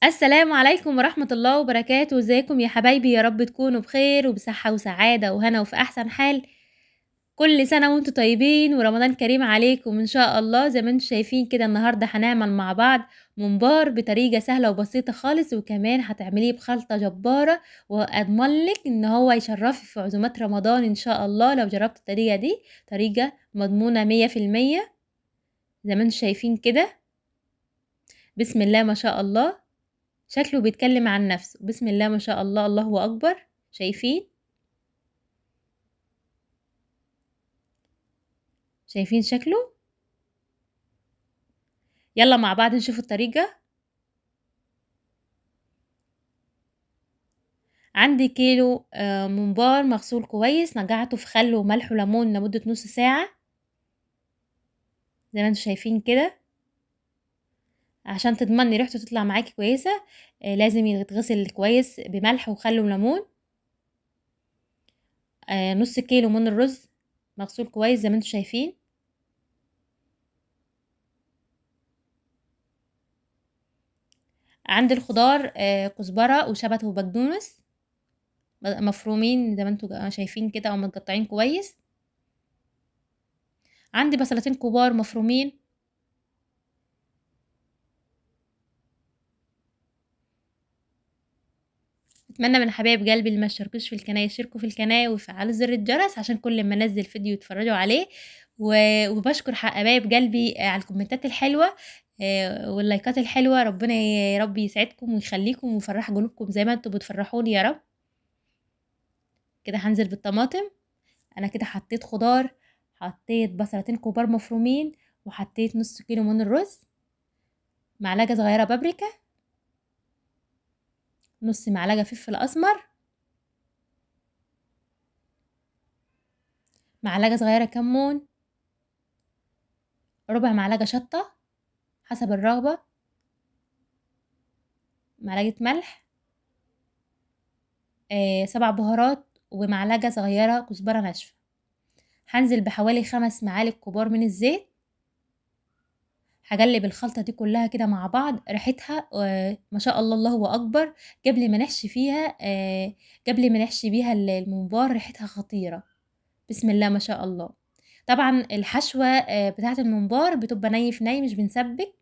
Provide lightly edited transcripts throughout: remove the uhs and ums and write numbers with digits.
السلام عليكم ورحمة الله وبركاته، ازيكم يا حبايبي؟ يا رب تكونوا بخير وبصحة وسعادة وهنا وفي أحسن حال. كل سنة وانتم طيبين ورمضان كريم عليكم إن شاء الله. زي ما انتم شايفين كده النهاردة هنعمل مع بعض ممبار بطريقة سهلة وبسيطة خالص، وكمان هتعمليه بخلطة جبارة، وأضمن لك إن هو يشرفك في عزومات رمضان إن شاء الله لو جربت الطريقة دي. طريقة مضمونة 100%. زي ما انتم شايفين كده، بسم الله ما شاء الله، شكله بيتكلم عن نفسه. بسم الله ما شاء الله، الله أكبر. شايفين شكله؟ يلا مع بعض نشوف الطريقة. عندي كيلو ممبار مغسول كويس، نقعته في خل وملح وليمون لمدة نص ساعة زي ما انتم شايفين كده. عشان تضمني ريحته تطلع معاكي كويسة لازم يتغسل كويس بملح وخل وليمون. نص كيلو من الرز مغسول كويس زي ما انتم شايفين. عندي الخضار كزبرة وشبت وبقدونس مفرومين زي ما انتم شايفين كده او متقطعين كويس. عندي بصلتين كبار مفرومين. اتمنى من حبايب قلبي اللي ما اشتركوش في القناه يشتركوا في القناه ويفعلوا زر الجرس عشان كل ما انزل فيديو يتفرجوا عليه. وبشكر حبايب قلبي على الكومنتات الحلوه واللايكات الحلوه. ربنا يا رب يسعدكم ويخليكم ويفرح قلوبكم زي ما انتم بتفرحوني يا رب. كده هنزل بالطماطم. انا كده حطيت خضار، حطيت بصلتين كبار مفرومين، وحطيت نص كيلو من الرز، معلقه صغيره بابريكا، نص معلقه فلفل اسمر، معلقه صغيره كمون، ربع معلقه شطه حسب الرغبه، معلقه ملح، 7 بهارات، ومعلقه صغيره كزبره ناشفه. هنزل بحوالي 5 معالق كبار من الزيت. هقلب الخلطه دي كلها كده مع بعض. ريحتها ما شاء الله الله اكبر. قبل ما نحشي فيها قبل ما نحشي بيها الممبار ريحتها خطيره. بسم الله ما شاء الله. طبعا الحشوه بتاعه الممبار بتبقى ني في ني، مش بنسبك.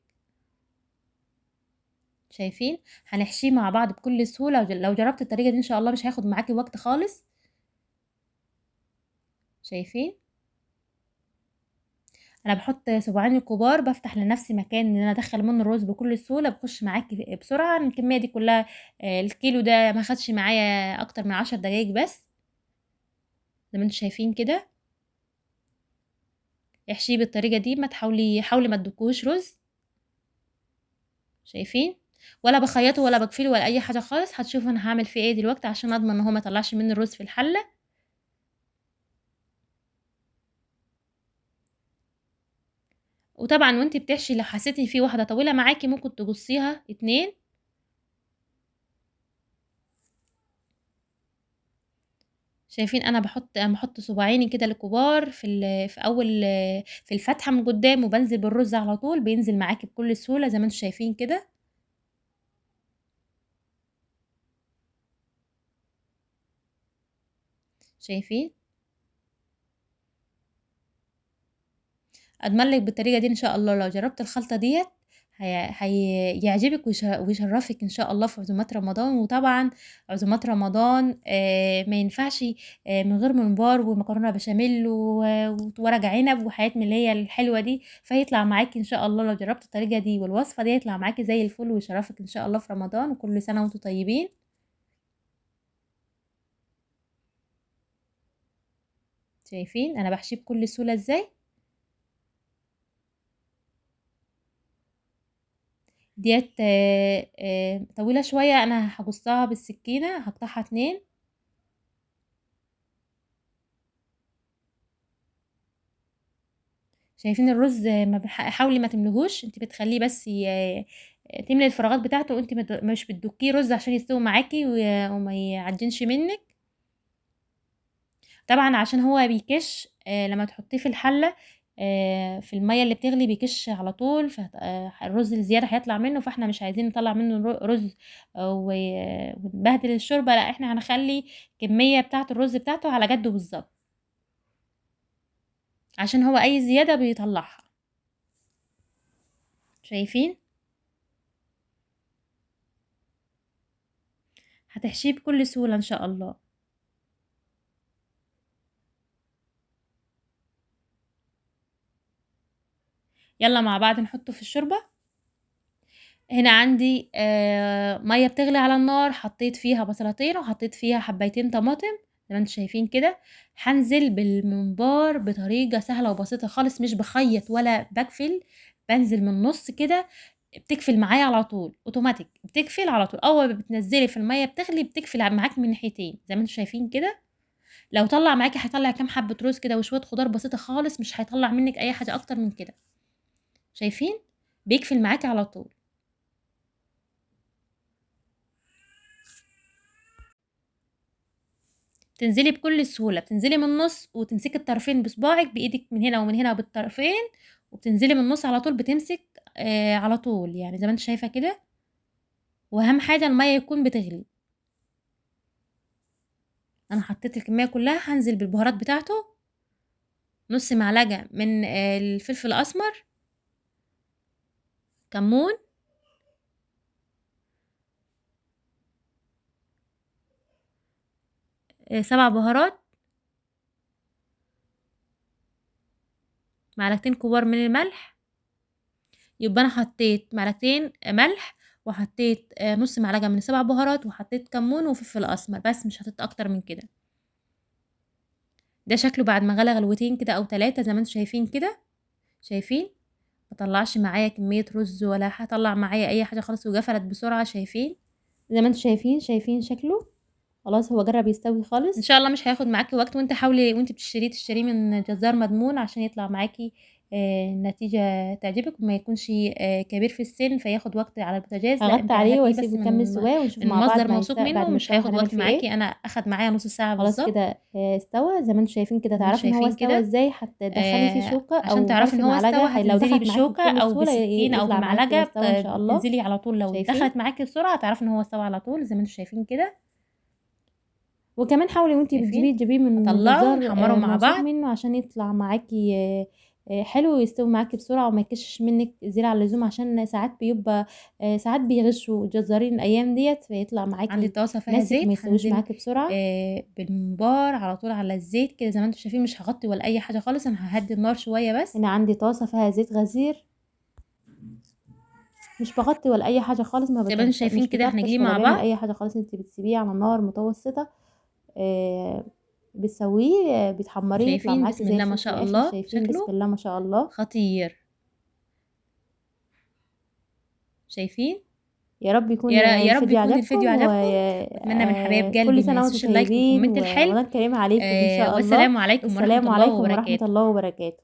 شايفين؟ هنحشيه مع بعض بكل سهوله. لو جربت الطريقه دي ان شاء الله مش هياخد معاكي وقت خالص. شايفين؟ انا بحط صباعين الكبار، بفتح لنفسي مكان ان انا ادخل منه الرز بكل سهوله، بخش معاكي بسرعه. الكميه دي كلها الكيلو ده ما خدش معايا اكتر من 10 دقايق بس. زي ما انتم شايفين كده. احشيه بالطريقه دي. ما حاولي ما تدكوش رز. شايفين؟ ولا بخيطه ولا بقفله ولا اي حاجه خالص. هتشوفوا انا هعمل فيه ايه دلوقتي عشان اضمن ان هو ما يطلعش مني الرز في الحله. وطبعا وانتي بتحشي لو حسيتي في واحده طويله معاكي ممكن تقصيها 2. شايفين؟ انا بحط صباعيني كده الكبار في اول في الفتحه من قدام، وبنزل بالرز على طول بينزل معاكي بكل سهوله زي ما انتم شايفين كده. شايفين؟ اضمن لك بالطريقه دي ان شاء الله لو جربت الخلطه ديت هيعجبك ويشرفك ان شاء الله في عزومات رمضان. وطبعا عزومات رمضان ما ينفعش من غير ممبار ومكرونه بشاميل وورق عنب وحاجات من اللي هي الحلوه دي. فيطلع معاكي ان شاء الله لو جربت الطريقه دي والوصفه دي يطلع معاكي زي الفل ويشرفك ان شاء الله في رمضان. وكل سنه وانتم طيبين. شايفين انا بحشيه بكل سهوله ازاي؟ ديت طويله شويه. انا هقصها بالسكينه، هقطعها 2. شايفين الرز؟ ما حاولي ما تملهوش، انت بتخليه بس تملي الفراغات بتاعته، وانت مش بتدكيه رز عشان يستوي معاكي وما يعجنش منك. طبعا عشان هو بيكش لما تحطيه في الحله في المَيّة اللي بتغلي بيكِش على طول، الرز الزيادة هيطلع منه، فإحنا مش عايزين نطلّع منه رز ونبهدل الشوربة، لأ إحنا هنخلّي الكمية بتاعة الرز بتاعته على جَدُّه بالضبط، عشان هو أي زيادة بيطلّعها. شايفين؟ هتحشيه بكل سهولة إن شاء الله. يالّا مع بعض نحطه في الشوربة. هنا عندي مَيّة بتغلي على النار، حطيت فيها بصلتين وحطيت فيها حبّايتين طماطم زي ما أنتم شايفين كده، هانزل بالممبار بطريقة سهلة وبسيطة خالص، مش باخيّط ولا باكفل، بانزل من النُص كده، بتكفل معايا على طول أوتوماتيك، بتكفل على طول، أول ما بتنزّلي في المَيّة بتغلي بتكفل معاكِ من ناحيتين زي ما أنتم شايفين كده، لو طلّع معاكِ هيطلّع كام حبّة رز كده وشوية خضار بسيطة خالص، مش هيطلّع منِّك أي حاجة أكتر من كده، شايفين؟ بيكفل معاكِ على طول. تنزلي بكل سهولة، بتنزلي من النُص وتمسكي الطرفين بصباعِك بإيدِك من هنا ومن هنا بالطرفين، وبتنزلي من النُص على طول بتمسك على طول، يعني زي ما أنتِ شايفة كده، وأهم حاجة المَيّة تكون بتغلي. أنا حطيت الكمية كلّها، هانزل بالبهارات بتاعته، نُص معلقة من الفلفل الأسمر، كمون، 7 بهارات، معلقتين كبار من الملح. يبقى أنا حطيت معلقتين ملح، وحطيت نُص معلقة من ال7 بهارات، وحطيت كمون وفلفل أسمر، بس مش حطيت أكتر من كده. ده شكله بعد ما غلى غلوتين كده أو 3 زي ما أنتم شايفين كده، شايفين؟ ما طلّعش معايا كمية رز ولا هطلّع معايا أي حاجة خالص وجفلت بسرعة، شايفين؟ زي ما أنتم شايفين شكله؟ خلاص هو جرّب يستوي خالص، إن شاء الله مش هياخد معاكِ وقت، وأنتِ حاولي وأنتِ بتشتريه تشتريه من جزار مضمون عشان يطلع معاكِ النتيجة تعجبِك وما يكونش كبير في السن فياخد وقت على البوتاجاز، لأ هغطي أنتِ عليه هاتيه بس واسيبه يكمل سواه ونشوف مع بعض مصدر موثوق بعد منه ما مش يستوي هياخد هنعمل وقت فيه معاكِ، ايه. أنا أخد معايا نُص ساعة خلاص بالضبط. كده استوى زي ما انتم شايفين كده. زي ما أنتم تعرفي ان هو شايفين استوى كده ازاي؟ هتدخلي فيه شوكة عشان او تعرفي طرف إن هو استوى معلقة، لو هتنزلي دخلت معاكي بالشوكة بكل أو سهولة بسكينة أو يطلع معاكي كده بمعلقة استوى ان شاء الله. بتنزلي على طول، لو شايفين؟ دخلت معاكِ بسرعة هتعرفي إن هو استوى على طول زي ما أنتم شايفين كده. وكمان حاولي وانتي شايفين؟ بتجيبيه من أطلّعه جزار ونحمّره مع موثوق بعض. منه عشان يطلع معاكي حلو ويستوي معاكي بسرعة وما يكشش منك زيادة عن اللزوم، عشان ساعات بيبقى ساعات بيغشوا جزارين الأيام ديت فيطلع عندي معاكي طاسة فيها ماسك زيت وما يستويش هانزل معاكي بسرعة. بالممبار على طول على الزيت كده زي ما أنتم شايفين، مش هاغطّي ولا أي حاجة خالص، أنا هاهدّي النار شوية بس. هنا عندي طاسة فيها زيت غزير، مش باغطّي ولا أي حاجة خالص، ما زي ما أنتم شايفين مش كده بطرطش هنقليه ولا مع باعمل بعض. أي حاجة خالص، أنتِ بتسيبيه على نار متوسطة بتسويه بتحمّريه يطلع شايفين معاكِ بسم زي الله ما الفل في شاء الآخر. الله شايفين بسم شكله الله ما شاء الله. خطير، شايفين؟ يا رب يكون يا رب الفيديو يكون الفيديو عجبكم، و عجبكم، وأتمنى من حبايب قلبي كل ما سنة وأنتم ينسوش اللايك طيبين والكومنت الحلو، ورمضان كريم عليكم إن شاء الله. والسلام عليكم ورحمة والسلام الله عليكم ورحمة وبركاته. الله وبركاته.